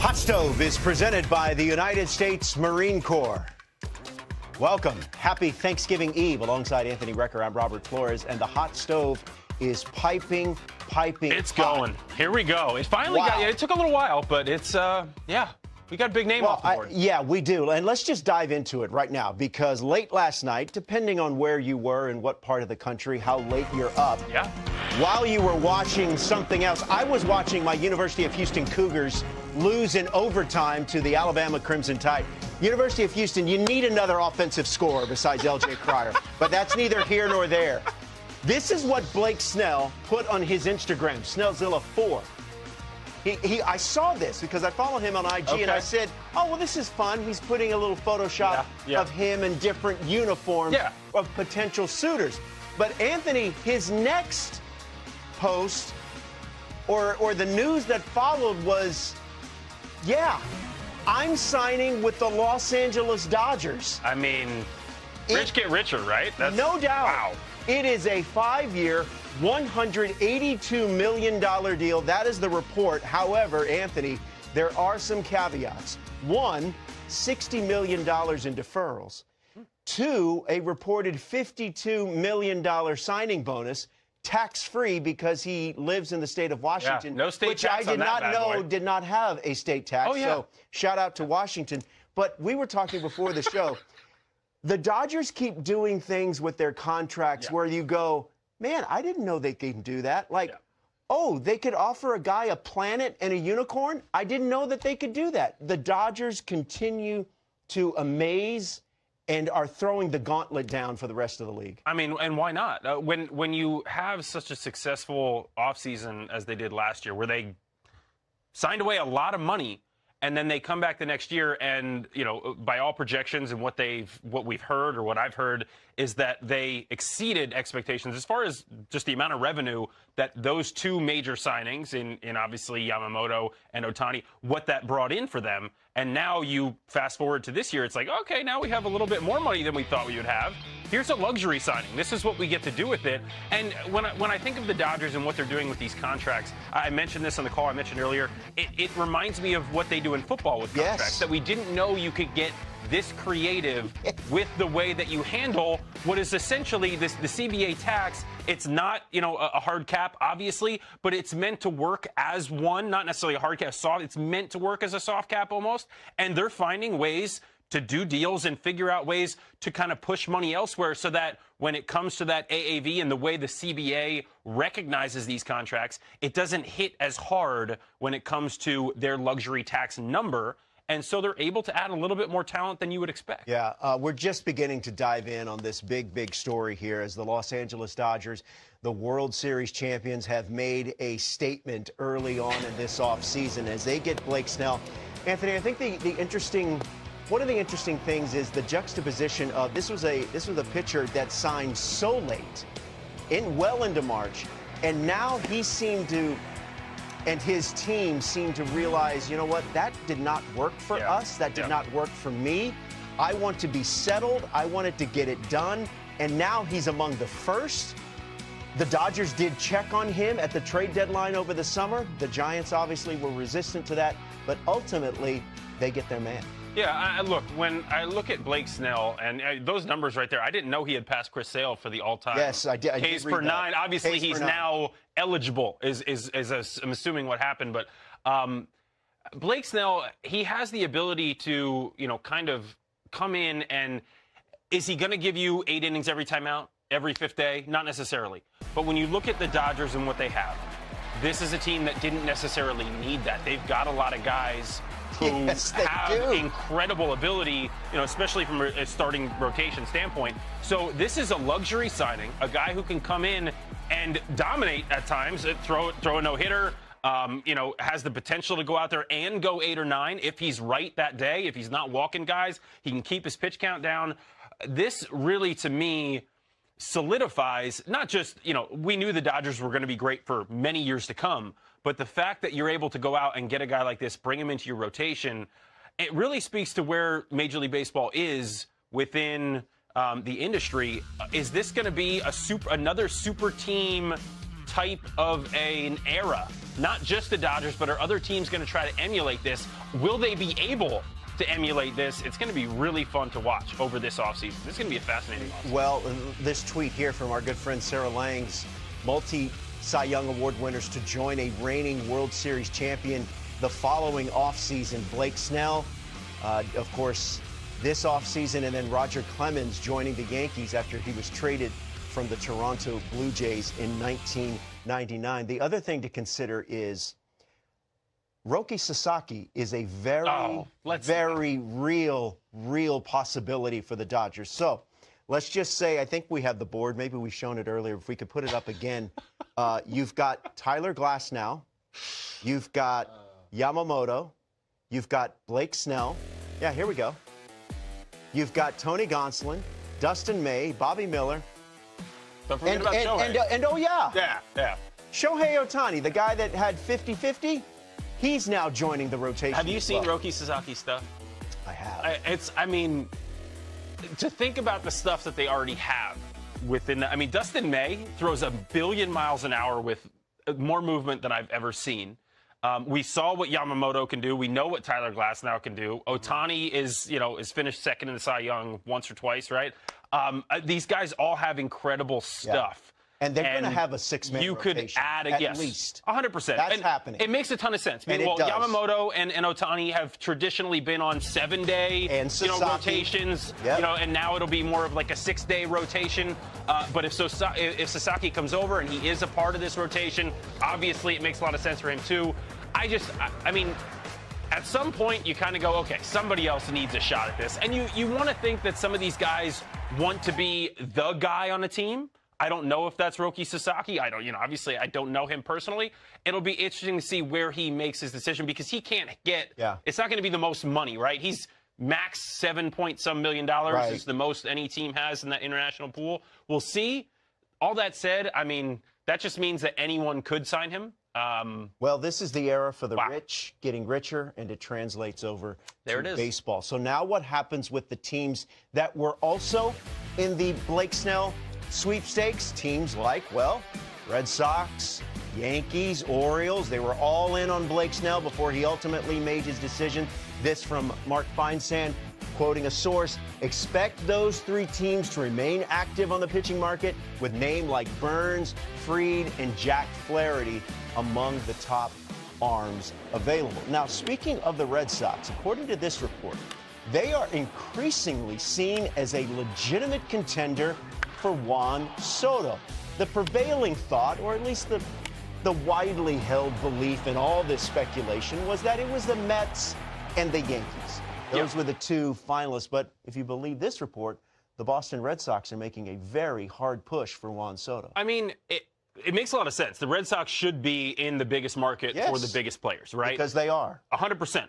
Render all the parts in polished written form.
Hot Stove is presented by the United States Marine Corps. Welcome. Happy Thanksgiving Eve. Alongside Anthony Recker, I'm Robert Flores, and the Hot Stove is piping It's hot. going. Here we go. It finally got, it took a little while, but it's, yeah, we got a big name off the board. Yeah, we do. And let's just dive into it right now, because late last night, depending on where you were and what part of the country, how late you're up, while you were watching something else, I was watching my University of Houston Cougars lose in overtime to the Alabama Crimson Tide. University of Houston, you need another offensive scorer besides L.J. Cryer, but that's neither here nor there. This is what Blake Snell put on his Instagram, Snellzilla4. I saw this because I follow him on IG, and I said, oh, well, this is fun. He's putting a little Photoshop of him in different uniforms of potential suitors. But Anthony, his next post or the news that followed was, I'm signing with the Los Angeles Dodgers. I mean, rich get richer, right? That's, no doubt. Wow. It is a 5-year, $182 million deal. That is the report. However, Anthony, there are some caveats. One, $60 million in deferrals. Two, a reported $52 million signing bonus, tax-free because he lives in the state of Washington, no state which tax I did on that not know did not have a state tax. So shout out to Washington. But we were talking before the show. The Dodgers keep doing things with their contracts where you go, man, I didn't know they could do that. Like, oh, they could offer a guy a planet and a unicorn? I didn't know that they could do that. The Dodgers continue to amaze and are throwing the gauntlet down for the rest of the league. I mean, and why not? When you have such a successful offseason as they did last year, where they signed away a lot of money, and then they come back the next year, and by all projections and what we've heard or what I've heard is that they exceeded expectations as far as just the amount of revenue that those two major signings in obviously Yamamoto and Ohtani, what that brought in for them. And now you fast forward to this year, it's like, okay, now we have a little bit more money than we thought we would have. Here's a luxury signing. This is what we get to do with it. And when I think of the Dodgers and what they're doing with these contracts, I mentioned this on the call I mentioned earlier, it reminds me of what they do in football with contracts, that we didn't know you could get this creative with the way that you handle what is essentially the CBA tax. It's not, a hard cap, obviously, but it's meant to work as one, not necessarily a hard cap, soft. It's meant to work as a soft cap almost. And they're finding ways to do deals and figure out ways to kind of push money elsewhere so that when it comes to that AAV and the way the CBA recognizes these contracts, it doesn't hit as hard when it comes to their luxury tax number. And so they're able to add a little bit more talent than you would expect. Yeah, we're just beginning to dive in on this big story here as the Los Angeles Dodgers, the World Series champions, have made a statement early on in this offseason as they get Blake Snell. Anthony, I think one of the interesting things is the juxtaposition of this was a pitcher that signed so late, well into March, and now he seemed to, and his team seemed to realize, you know what, that did not work for us. That did not work for me. I want to be settled. I wanted to get it done. And now he's among the first. The Dodgers did check on him at the trade deadline over the summer. The Giants obviously were resistant to that, but ultimately they get their man. Yeah, look, when I look at Blake Snell and those numbers right there, I didn't know he had passed Chris Sale for the all-time Ks per nine. Obviously, he's now eligible, is I'm assuming what happened. But Blake Snell, he has the ability to, kind of come in and is he going to give you 8 innings every time out, every 5th day? Not necessarily. But when you look at the Dodgers and what they have, this is a team that didn't necessarily need that. They've got a lot of guys who have incredible ability, especially from a starting rotation standpoint. So this is a luxury signing, a guy who can come in and dominate at times, throw a no-hitter, has the potential to go out there and go 8 or 9 if he's right that day. If he's not walking guys, he can keep his pitch count down. This really, to me, solidifies not just, we knew the Dodgers were going to be great for many years to come, but the fact that you're able to go out and get a guy like this, bring him into your rotation, it really speaks to where Major League Baseball is within the industry. Is this going to be another super team type of an era? Not just the Dodgers, but are other teams going to try to emulate this? Will they be able to emulate this? It's going to be really fun to watch over this offseason. This is going to be a fascinating offseason. Well, this tweet here from our good friend Sarah Langs, multi-Cy Young Award winners to join a reigning World Series champion the following offseason. Blake Snell, of course, this offseason, and then Roger Clemens joining the Yankees after he was traded from the Toronto Blue Jays in 1999. The other thing to consider is Roki Sasaki is a very real possibility for the Dodgers. So let's just say, I think we have the board. Maybe we've shown it earlier. If we could put it up again. You've got Tyler Glasnow. You've got Yamamoto. You've got Blake Snell. Yeah, here we go. You've got Tony Gonsolin, Dustin May, Bobby Miller. Don't forget about Shohei. And oh, yeah. Yeah. Shohei Ohtani, the guy that had 50-50, he's now joining the rotation. Have you seen Roki Sasaki's stuff? I have. I mean, to think about the stuff that they already have within I mean, Dustin May throws 1 billion miles an hour with more movement than I've ever seen. We saw what Yamamoto can do. We know what Tyler Glasnow can do. Ohtani is finished second in the Cy Young once or twice, right? These guys all have incredible stuff. Yeah. And they're going to have a six-man rotation. You could add at least. 100%. That's happening. It makes a ton of sense. And Yamamoto and Ohtani have traditionally been on 7-day rotations, yep. And now it'll be more of like a 6-day rotation. But if Sasaki comes over and he is a part of this rotation, obviously it makes a lot of sense for him too. I mean, at some point you kind of go, okay, somebody else needs a shot at this. And you want to think that some of these guys want to be the guy on a team. I don't know if that's Roki Sasaki. Obviously I don't know him personally. It'll be interesting to see where he makes his decision because he can't get, it's not going to be the most money, right? He's max $7-point-some million. Right. Is the most any team has in that international pool. We'll see. All that said, I mean, that just means that anyone could sign him. Well, this is the era for the rich getting richer, and it translates over to baseball. So now what happens with the teams that were also in the Blake Snell sweepstakes? Teams like, well, Red Sox, Yankees, Orioles, they were all in on Blake Snell before he ultimately made his decision. This from Mark Feinsand, quoting a source, expect those 3 teams to remain active on the pitching market with names like Burns, Fried, and Jack Flaherty among the top arms available. Now, speaking of the Red Sox, according to this report, they are increasingly seen as a legitimate contender for Juan Soto. The prevailing thought, or at least the widely held belief in all this speculation, was that it was the Mets and the Yankees. Those were the 2 finalists. But if you believe this report, the Boston Red Sox are making a very hard push for Juan Soto. I mean, it makes a lot of sense. The Red Sox should be in the biggest market for the biggest players, right? Because they are. 100%.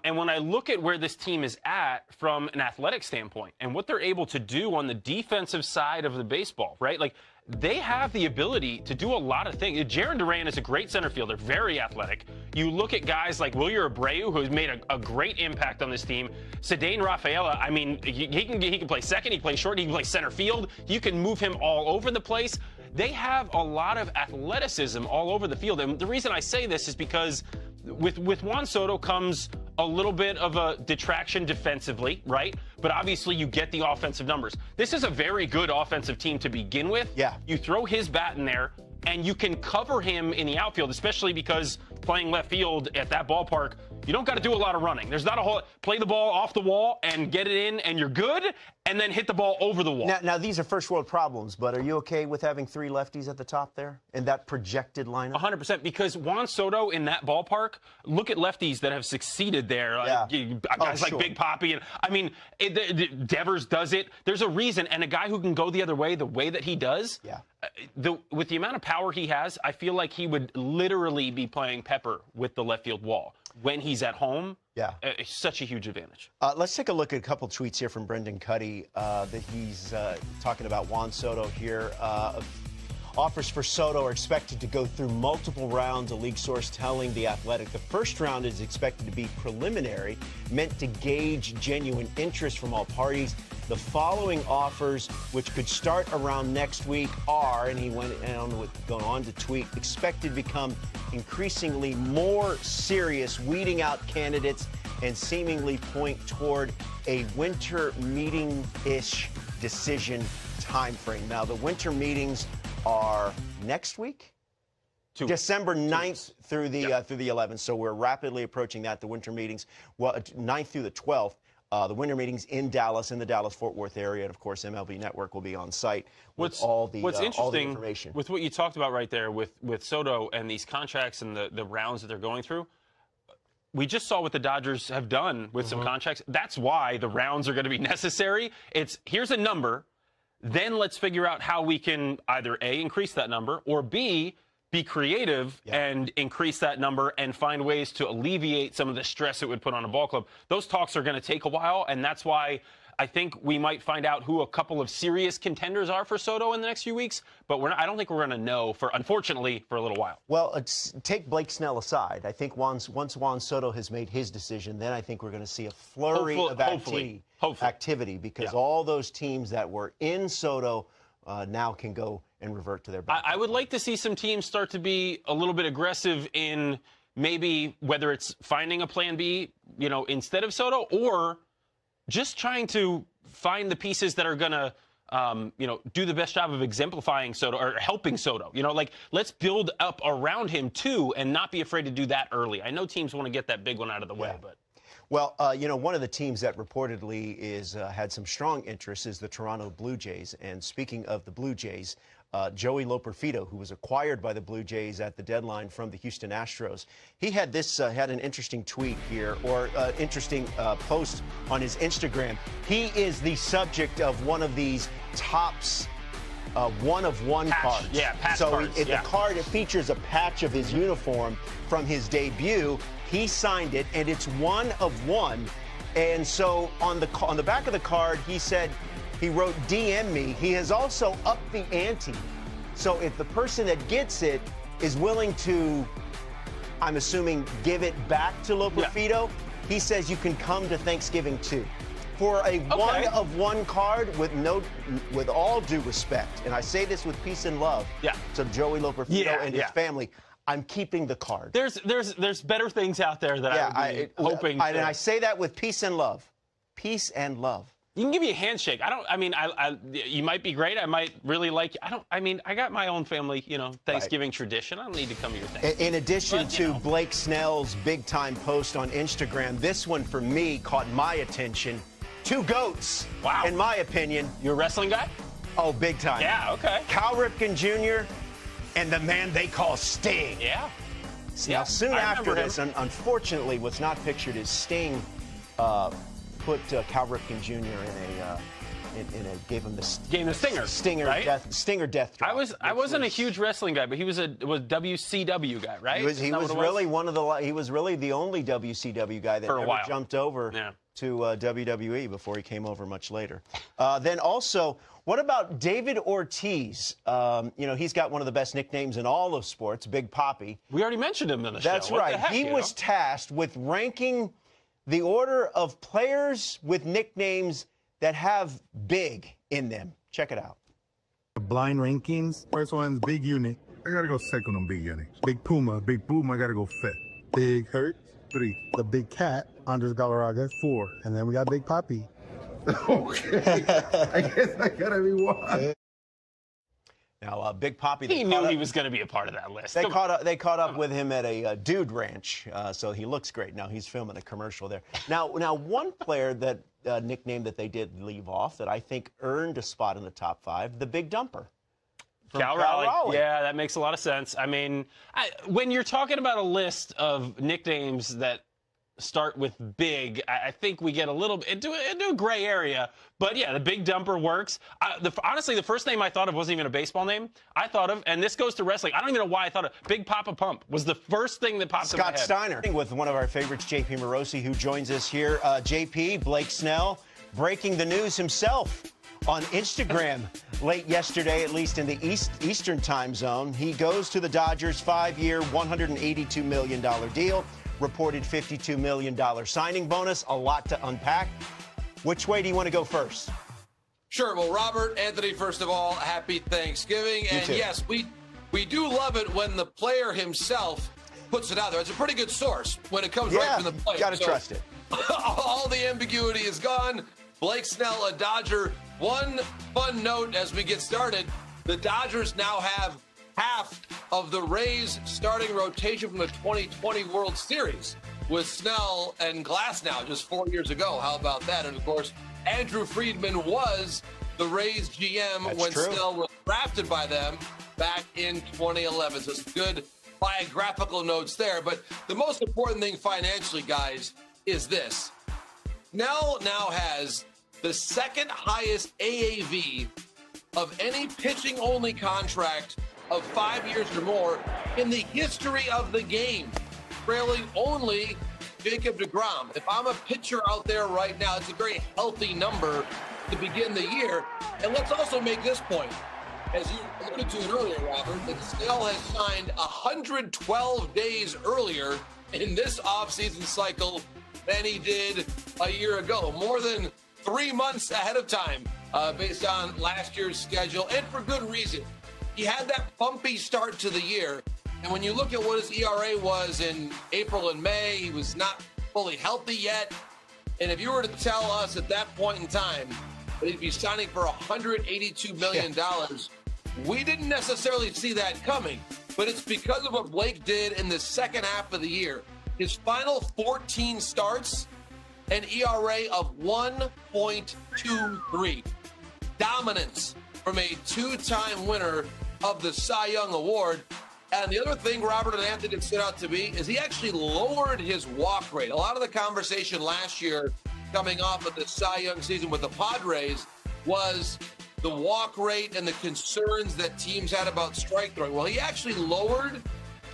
And when I look at where this team is at from an athletic standpoint and what they're able to do on the defensive side of the baseball, right? Like, they have the ability to do a lot of things. Jarren Duran is a great center fielder, very athletic. You look at guys like Wilyer Abreu, who's made a great impact on this team. Cedane Rafaela, I mean, he can play second, he can play short, he can play center field. You can move him all over the place. They have a lot of athleticism all over the field. And the reason I say this is because with Juan Soto comes a little bit of a detraction defensively, right? But obviously you get the offensive numbers. This is a very good offensive team to begin with. Yeah. You throw his bat in there, and you can cover him in the outfield, especially because playing left field at that ballpark, you don't got to do a lot of running. There's not a whole play the ball off the wall and get it in, and you're good, and then hit the ball over the wall. Now these are first world problems, but are you okay with having 3 lefties at the top there in that projected lineup? 100%, because Juan Soto in that ballpark, look at lefties that have succeeded there. Guys like Big Papi. And I mean, Devers does it. There's a reason, and a guy who can go the other way, the way that he does, with the amount of power he has, I feel like he would literally be playing Pepper with the left field wall. When he's at home, it's such a huge advantage. Let's take a look at a couple tweets here from Brendan Cuddy that he's talking about Juan Soto here. Offers for Soto are expected to go through multiple rounds, a league source telling The Athletic. The first round is expected to be preliminary, meant to gauge genuine interest from all parties. The following offers, which could start around next week, are, and he went on to tweet, expected to become increasingly more serious, weeding out candidates and seemingly point toward a winter meeting-ish decision timeframe. Now, the winter meetings are next week, December 9th through the 11th. So we're rapidly approaching that. The winter meetings, well, 9th through the 12th. The winter meetings in Dallas, in the Dallas-Fort Worth area, and of course, MLB Network will be on site with all the information. With what you talked about right there, with Soto and these contracts and the rounds that they're going through, we just saw what the Dodgers have done with some contracts. That's why the rounds are going to be necessary. It's here's a number. Then let's figure out how we can either A, increase that number, or B, be creative and increase that number and find ways to alleviate some of the stress it would put on a ball club. Those talks are going to take a while, and that's why I think we might find out who a couple of serious contenders are for Soto in the next few weeks, but I don't think we're going to know, unfortunately, for a little while. Well, take Blake Snell aside. I think once Juan Soto has made his decision, then I think we're going to see a flurry of activity because all those teams that were in Soto now can go and revert to their back. I would like to see some teams start to be a little bit aggressive in maybe whether it's finding a plan B, instead of Soto, or just trying to find the pieces that are going to, do the best job of exemplifying Soto or helping Soto. Let's build up around him, too, and not be afraid to do that early. I know teams want to get that big one out of the way, but... Well, one of the teams that reportedly had some strong interest is the Toronto Blue Jays. And speaking of the Blue Jays, Joey Loperfido, who was acquired by the Blue Jays at the deadline from the Houston Astros, he had an interesting tweet here, or interesting post on his Instagram. He is the subject of one of these Topps one-of-one cards. Yeah, patch cards. The card, it features a patch of his uniform from his debut. He signed it, and it's one of one. And so on the back of the card, he wrote, DM me. He has also upped the ante. So if the person that gets it is willing to, I'm assuming, give it back to Loperfido, he says you can come to Thanksgiving too. For a one-of-one card, with all due respect, and I say this with peace and love to Joey Loperfido and his family, I'm keeping the card. There's better things out there that I would be hoping. And I say that with peace and love. Peace and love. You can give me a handshake. You might be great. I might really like you. I got my own family, Thanksgiving tradition. I don't need to come to your Thanksgiving. In addition to Blake Snell's big-time post on Instagram, this one for me caught my attention. Two GOATs, in my opinion. You're a wrestling guy? Oh, big time. Yeah, okay. Cal Ripken Jr. and the man they call Sting. Yeah. Now, soon after this, unfortunately, what's not pictured is Sting put Cal Ripken Jr. gave him the stinger death drop. I wasn't a huge wrestling guy, but he was a WCW guy, right? He was really the only WCW guy that ever jumped over to WWE before he came over much later. Then also, what about David Ortiz? He's got one of the best nicknames in all of sports, Big Papi. We already mentioned him in the show. That's right. He was tasked with ranking the order of players with nicknames that have big in them. Check it out. Blind rankings. First one's Big Unit. I gotta go second on Big Unit. Big Puma. Big Boom, I gotta go fifth. Big Hurt, 3. The Big Cat, Andres Galarraga, 4. And then we got Big Papi. Okay. I guess I gotta be 1. Now, Big Papi. He knew he was going to be a part of that list. They caught up with him at a dude ranch, so he looks great. Now he's filming a commercial there. Now one player that nickname that they did leave off that I think earned a spot in the top 5, the Big Dumper. Cal Raleigh. Yeah, that makes a lot of sense. When you're talking about a list of nicknames that start with big, I think we get a little bit into a gray area. But yeah, the Big Dumper works. Honestly, the first name I thought of wasn't even a baseball name. I thought of, and this goes to wrestling, I don't even know why I thought of Big Papa Pump was the first thing that popped in my head. Scott Steiner with one of our favorites, JP Morosi, who joins us here. JP, Blake Snell, breaking the news himself on Instagram late yesterday, at least in the Eastern time zone. He goes to the Dodgers, 5-year, $182 million deal, reported $52 million signing bonus, a lot to unpack. Which way do you want to go first? Sure. Well, Robert, Anthony, first of all, happy Thanksgiving. And yes, we do love it when the player himself puts it out there. It's a pretty good source when it comes right from the player. Got to trust it. All the ambiguity is gone. Blake Snell, a Dodger. One fun note as we get started, the Dodgers now have half of the Rays starting rotation from the 2020 World Series with Snell and Glasnow just 4 years ago. How about that? And, of course, Andrew Friedman was the Rays GM when Snell was drafted by them back in 2011. So some good biographical notes there. But the most important thing financially, guys, is this. Snell now has the second highest AAV of any pitching-only contract of 5 years or more in the history of the game, trailing only Jacob deGrom. If I'm a pitcher out there right now, it's a very healthy number to begin the year. And let's also make this point. As you alluded to it earlier, Robert, that Snell has signed 112 days earlier in this offseason cycle than he did a year ago. More than 3 months ahead of time based on last year's schedule, and for good reason. He had that bumpy start to the year, and when you look at what his ERA was in April and May, he was not fully healthy yet. And if you were to tell us at that point in time that he'd be signing for $182 million, we didn't necessarily see that coming. But it's because of what Blake did in the second half of the year. His final 14 starts, an ERA of 1.23. Dominance from a two-time winner of the Cy Young Award. And the other thing Robert and Anthony did set out to be is he actually lowered his walk rate. A lot of the conversation last year coming off of the Cy Young season with the Padres was the walk rate and the concerns that teams had about strike throwing. Well, he actually lowered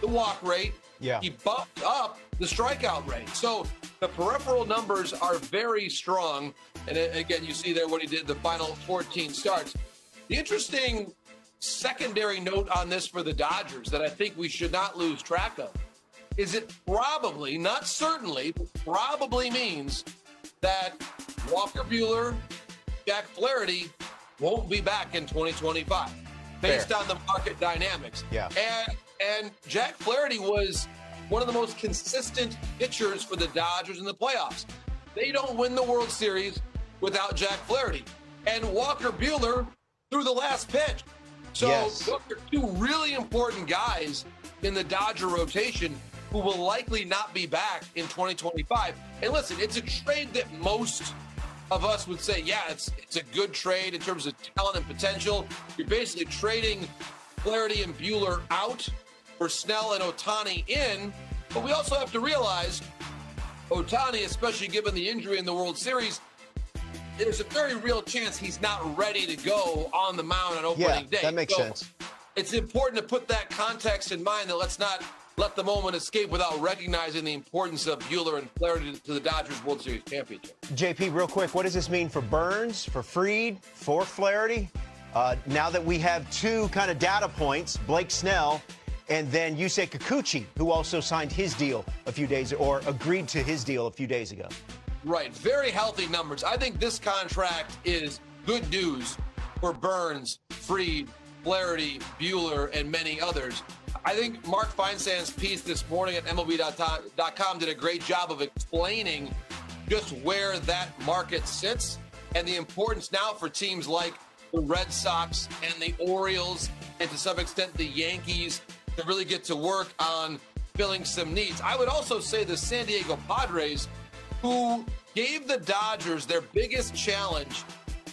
the walk rate. Yeah. He bumped up the strikeout rate. So the peripheral numbers are very strong. And again, you see there what he did the final 14 starts. The interesting secondary note on this for the Dodgers that I think we should not lose track of is it probably, not certainly, but probably means that Walker Buehler, Jack Flaherty won't be back in 2025 based on the market dynamics. Yeah. And Jack Flaherty was one of the most consistent pitchers for the Dodgers in the playoffs. They don't win the World Series without Jack Flaherty. And Walker Buehler threw the last pitch. So those are two really important guys in the Dodger rotation who will likely not be back in 2025. And listen, it's a trade that most of us would say, yeah, it's a good trade in terms of talent and potential. You're basically trading Flaherty and Buehler out for Snell and Ohtani in. But we also have to realize Ohtani, especially given the injury in the World Series, there's a very real chance he's not ready to go on the mound on opening day. That makes sense. It's important to put that context in mind that let's not let the moment escape without recognizing the importance of Buehler and Flaherty to the Dodgers World Series championship. JP, real quick, what does this mean for Burns, for Fried, for Flaherty? Now that we have two kind of data points, Blake Snell and then Yusei Kikuchi, who also signed his deal a few days, or agreed to his deal a few days ago. Right. Very healthy numbers. I think this contract is good news for Burns, Fried, Flaherty, Buehler, and many others. I think Mark Feinsand's piece this morning at MLB.com did a great job of explaining just where that market sits and the importance now for teams like the Red Sox and the Orioles and to some extent the Yankees to really get to work on filling some needs. I would also say the San Diego Padres, who gave the Dodgers their biggest challenge.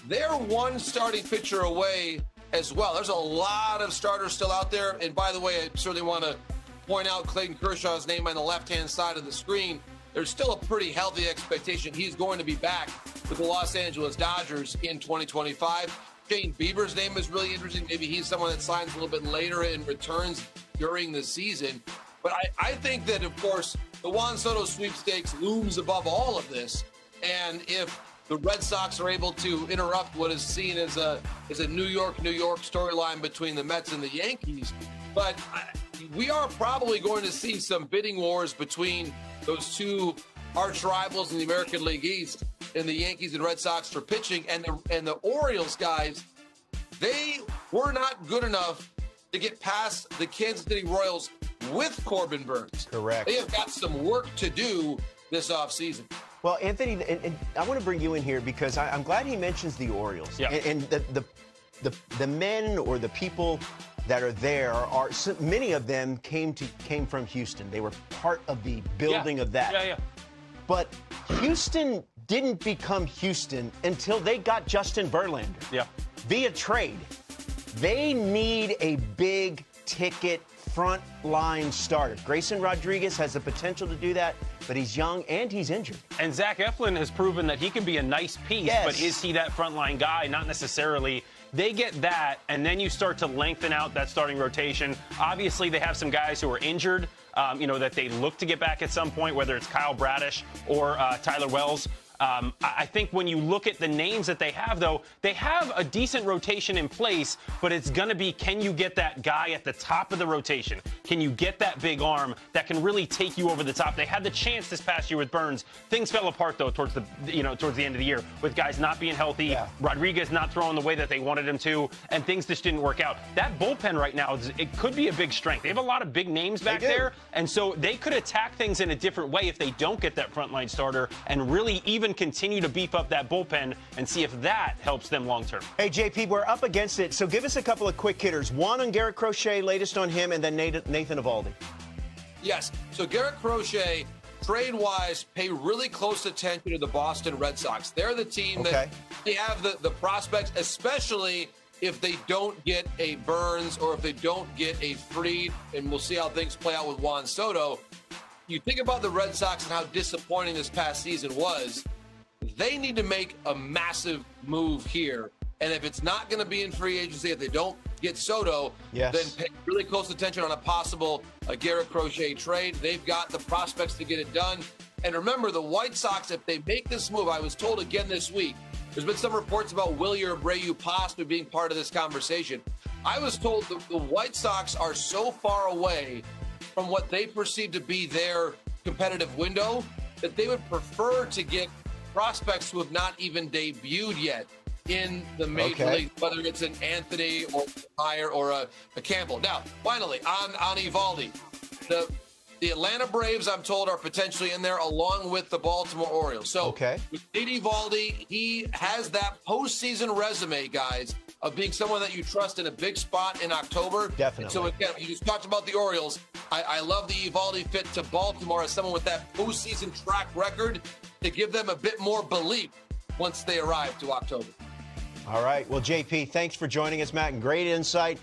They're one starting pitcher away as well. There's a lot of starters still out there. And by the way, I certainly want to point out Clayton Kershaw's name on the left-hand side of the screen. There's still a pretty healthy expectation he's going to be back with the Los Angeles Dodgers in 2025. Shane Bieber's name is really interesting. Maybe he's someone that signs a little bit later and returns during the season. But I think that, of course, the Juan Soto sweepstakes looms above all of this. And if the Red Sox are able to interrupt what is seen as a New York storyline between the Mets and the Yankees. But we are probably going to see some bidding wars between those two arch rivals in the American League East, in the Yankees and Red Sox for pitching, and the Orioles, guys. They were not good enough to get past the Kansas City Royals with Corbin Burns. Correct. They have got some work to do this offseason. Well, Anthony, and I want to bring you in here because I'm glad he mentions the Orioles. Yeah. And the men or the people that are there many of them came from Houston. They were part of the building of that. Yeah. But Houston didn't become Houston until they got Justin Verlander. Yeah. Via trade. They need a big ticket front line starter. Grayson Rodriguez has the potential to do that, but he's young and he's injured. And Zach Eflin has proven that he can be a nice piece, yes. But is he that frontline guy? Not necessarily. They get that, and then you start to lengthen out that starting rotation. Obviously, they have some guys who are injured, that they look to get back at some point, whether it's Kyle Bradish or Tyler Wells. I think when you look at the names that they have, though, they have a decent rotation in place, but it's going to be, can you get that guy at the top of the rotation? Can you get that big arm that can really take you over the top? They had the chance this past year with Burns. Things fell apart, though, towards the end of the year with guys not being healthy, yeah. Rodriguez not throwing the way that they wanted him to, and things just didn't work out. That bullpen right now, it could be a big strength. They have a lot of big names back there, and so they could attack things in a different way if they don't get that frontline starter and really even continue to beef up that bullpen and see if that helps them long term. Hey, JP, we're up against it, so give us a couple of quick hitters. One on Garrett Crochet, latest on him, and then Nathan Eovaldi. Yes, so Garrett Crochet, trade-wise, pay really close attention to the Boston Red Sox. They're the team that they have the prospects, especially if they don't get a Burns or if they don't get a Fried, and we'll see how things play out with Juan Soto. You think about the Red Sox and how disappointing this past season was. They need to make a massive move here. And if it's not going to be in free agency, if they don't get Soto, then pay really close attention on a possible Garrett Crochet trade. They've got the prospects to get it done. And remember, the White Sox, if they make this move, I was told again this week, there's been some reports about Willie Abreu possibly being part of this conversation. I was told the White Sox are so far away from what they perceive to be their competitive window that they would prefer to get prospects who have not even debuted yet in the major league, whether it's an Anthony or Meyer or a Campbell. Now, finally, on Eovaldi, the Atlanta Braves, I'm told, are potentially in there along with the Baltimore Orioles. So with Nate Eovaldi, he has that postseason resume, guys, of being someone that you trust in a big spot in October. Definitely. And so again, you just talked about the Orioles. I love the Eovaldi fit to Baltimore as someone with that postseason track record to give them a bit more belief once they arrive to October. All right. Well, JP, thanks for joining us, Matt, and great insight.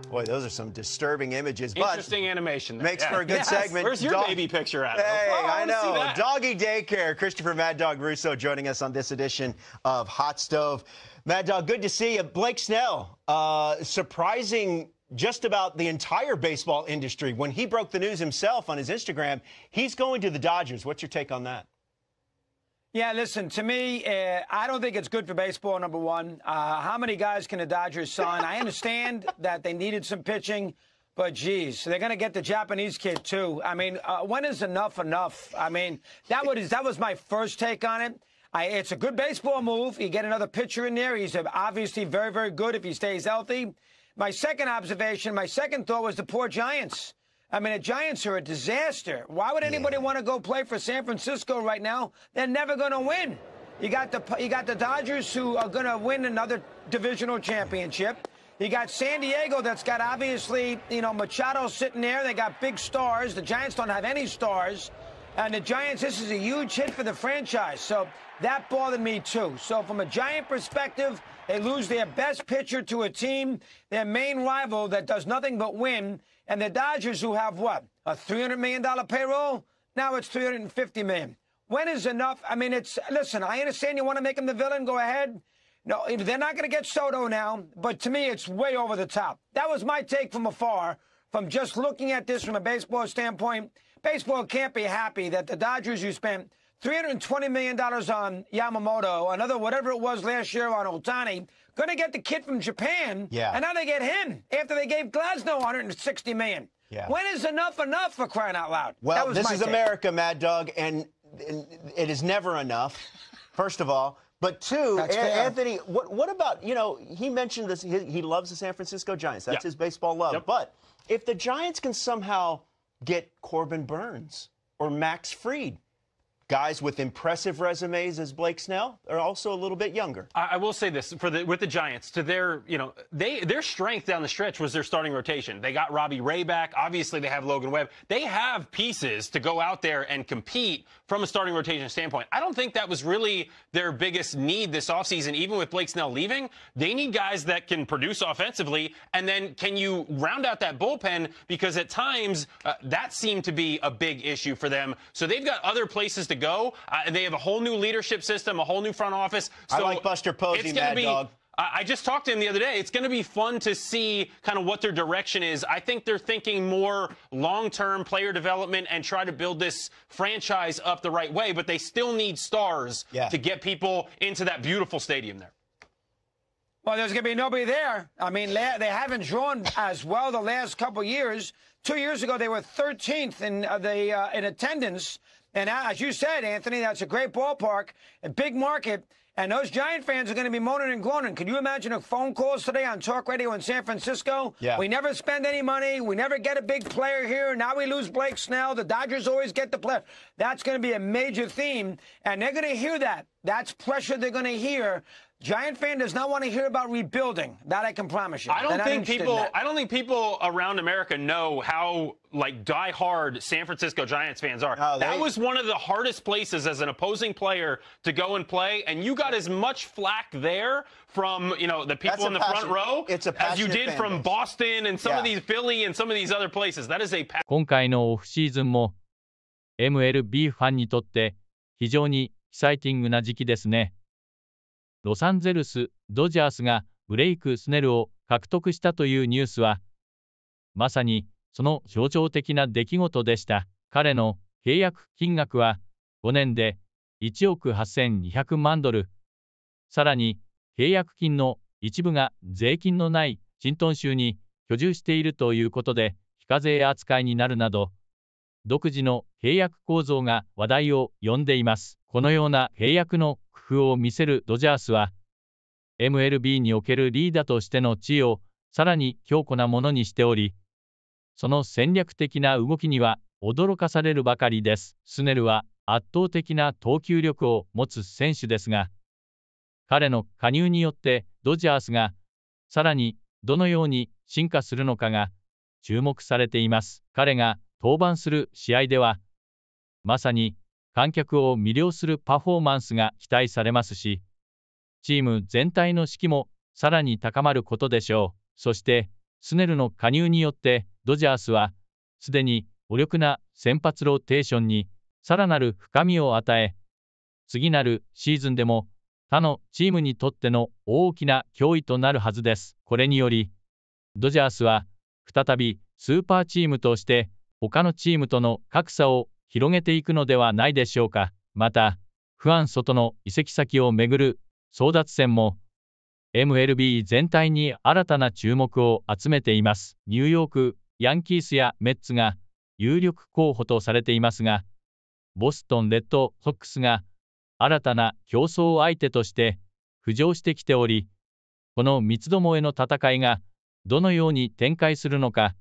Boy, those are some disturbing images. Interesting animation. Makes for a good segment. Where's your baby picture at? Hey, I know. See that. Doggy Daycare. Christopher Mad Dog Russo joining us on this edition of Hot Stove. Mad Dog, good to see you. Blake Snell, surprising just about the entire baseball industry. When he broke the news himself on his Instagram, he's going to the Dodgers. What's your take on that? Yeah, listen, to me, I don't think it's good for baseball, number one. How many guys can the Dodgers sign? I understand that they needed some pitching, but, geez, they're going to get the Japanese kid, too. I mean, when is enough enough? I mean, that was my first take on it. It's a good baseball move. You get another pitcher in there. He's obviously very, very good if he stays healthy. My second observation, my second thought was the poor Giants. I mean, the Giants are a disaster. Why would anybody want to go play for San Francisco right now? They're never going to win. You got the Dodgers, who are going to win another divisional championship. You got San Diego, that's got obviously, Machado sitting there. They got big stars. The Giants don't have any stars. And the Giants, this is a huge hit for the franchise. So that bothered me, too. So from a Giant perspective, they lose their best pitcher to a team, their main rival that does nothing but win. And the Dodgers, who have what, a $300 million payroll? Now it's $350 million. When is enough? I mean, listen, I understand you want to make him the villain. Go ahead. No, they're not going to get Soto now, but to me, it's way over the top. That was my take from afar, from just looking at this from a baseball standpoint. Baseball can't be happy that the Dodgers, who spent $320 million on Yamamoto, another whatever it was last year on Ohtani, going to get the kid from Japan, and now they get him after they gave Glasnow $160 million. When is enough for crying out loud? Well, this is America, Mad Dog, and it is never enough, first of all. But two, Anthony, what about, you know, he mentioned this, he loves the San Francisco Giants. That's his baseball love. But if the Giants can somehow get Corbin Burns or Max Fried, guys with impressive resumes as Blake Snell are also a little bit younger. I will say this with the Giants, to their, you know, their strength down the stretch was their starting rotation. They got Robbie Ray back. Obviously, they have Logan Webb. They have pieces to go out there and compete from a starting rotation standpoint. I don't think that was really their biggest need this offseason, even with Blake Snell leaving. They need guys that can produce offensively, and then can you round out that bullpen, because at times that seemed to be a big issue for them. So they've got other places to go. They have a whole new leadership system, a whole new front office. So I like Buster Posey, Mad Dog. I just talked to him the other day. It's going to be fun to see kind of what their direction is. I think they're thinking more long-term player development and try to build this franchise up the right way, but they still need stars to get people into that beautiful stadium there. Well, there's going to be nobody there. I mean, they haven't drawn as well the last couple years. 2 years ago, they were 13th in attendance. And as you said, Anthony, that's a great ballpark, a big market, and those Giant fans are going to be moaning and groaning. Can you imagine the phone calls today on talk radio in San Francisco? We never spend any money. We never get a big player here. Now we lose Blake Snell. The Dodgers always get the player. That's going to be a major theme, and they're going to hear that. That's pressure they're going to hear. Giant fan does not want to hear about rebuilding. That I can promise you. I don't think people around America know how like die-hard San Francisco Giants fans are. That was one of the hardest places as an opposing player to go and play, and you got as much flack there from, you know, the people in the front row as you did from Boston and some of these Philly and some of these other places. That is a 今回のオフシーズンも MLB ファンにとって非常にエキサイティングな時期ですね。ロサンゼルス・ドジャースがブレイク・スネルを獲得したというニュースは、まさにその象徴的な出来事でした。彼の契約金額は5年で1億8200万ドル。さらに契約金の一部が税金のないワシントン州に居住しているということで非課税扱いになるなど、独自の契約構造が話題を呼んでいます。このような契約の工夫を見せるドジャースは、MLB におけるリーダーとしての地位をさらに強固なものにしており、その戦略的な動きには驚かされるばかりです。スネルは圧倒的な投球力を持つ選手ですが、彼の加入によってドジャースがさらにどのように進化するのかが注目されています。彼が登板する試合では、まさに観客を魅了するパフォーマンスが期待されますし、チーム全体の士気もさらに高まることでしょう。そして、スネルの加入によってドジャースは、すでに強力な先発ローテーションにさらなる深みを与え、次なるシーズンでも他のチームにとっての大きな脅威となるはずです。これにより、ドジャースは再びスーパーチームとして他のチームとの格差を広げていくのではないでしょうか。また、ファン外の移籍先をめぐる争奪戦も MLB 全体に新たな注目を集めています。ニューヨーク、ヤンキースやメッツが有力候補とされていますが、ボストン・レッドソックスが新たな競争相手として浮上してきており、この三つどもえの戦いがどのように展開するのか、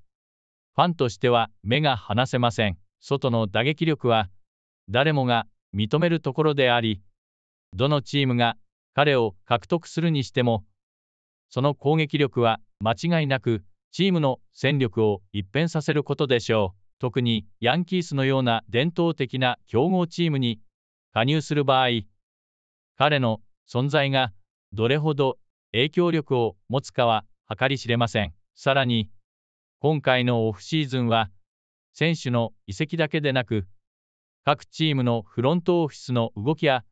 ファンとしては目が離せません。外の打撃力は誰もが認めるところであり、どのチームが彼を獲得するにしても、その攻撃力は間違いなくチームの戦力を一変させることでしょう。特にヤンキースのような伝統的な強豪チームに加入する場合、彼の存在がどれほど影響力を持つかは計り知れません。さらに、今回のオフシーズンは、選手の移籍だけでなく、各チームのフロントオフィスの動きや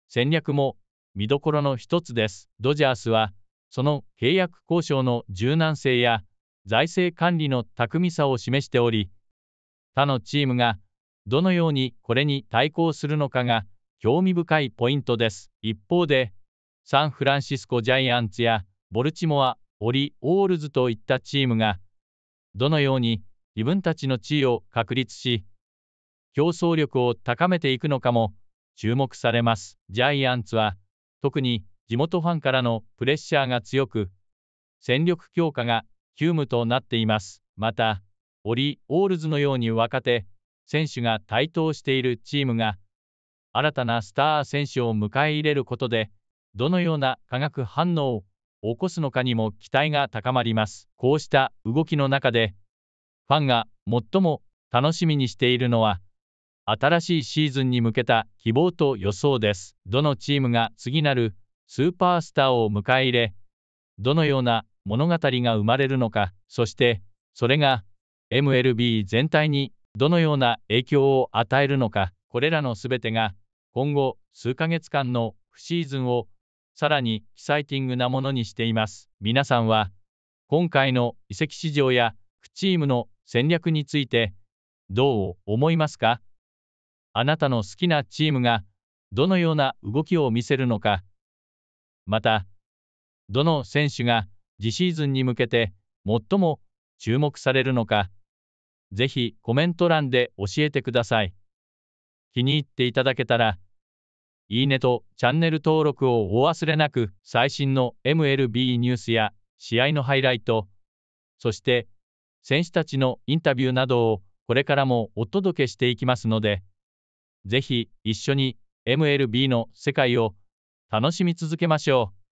戦略も見どころの一つです。ドジャースは、その契約交渉の柔軟性や財政管理の巧みさを示しており、他のチームがどのようにこれに対抗するのかが興味深いポイントです。一方で、サンフランシスコジャイアンツやボルチモア・オリオールズといったチームが、どのように自分たちの地位を確立し、競争力を高めていくのかも注目されます。ジャイアンツは、特に地元ファンからのプレッシャーが強く、戦力強化が急務となっています。また、オリオールズのように若手選手が台頭しているチームが、新たなスター選手を迎え入れることで、どのような化学反応を起こすのかにも期待が高まります。こうした動きの中で、ファンが最も楽しみにしているのは、新しいシーズンに向けた希望と予想です。どのチームが次なるスーパースターを迎え入れ、どのような物語が生まれるのか、そしてそれが MLB 全体にどのような影響を与えるのか、これらのすべてが今後数ヶ月間のオフシーズンをさらにエキサイティングなものにしています。皆さんは今回の移籍市場やチームの戦略についてどう思いますか？あなたの好きなチームがどのような動きを見せるのか、また、どの選手が次シーズンに向けて最も注目されるのか、ぜひコメント欄で教えてください。気に入っていただけたら、いいねとチャンネル登録をお忘れなく。最新の MLB ニュースや試合のハイライト、そして選手たちのインタビューなどをこれからもお届けしていきますので、ぜひ一緒に MLB の世界を楽しみ続けましょう。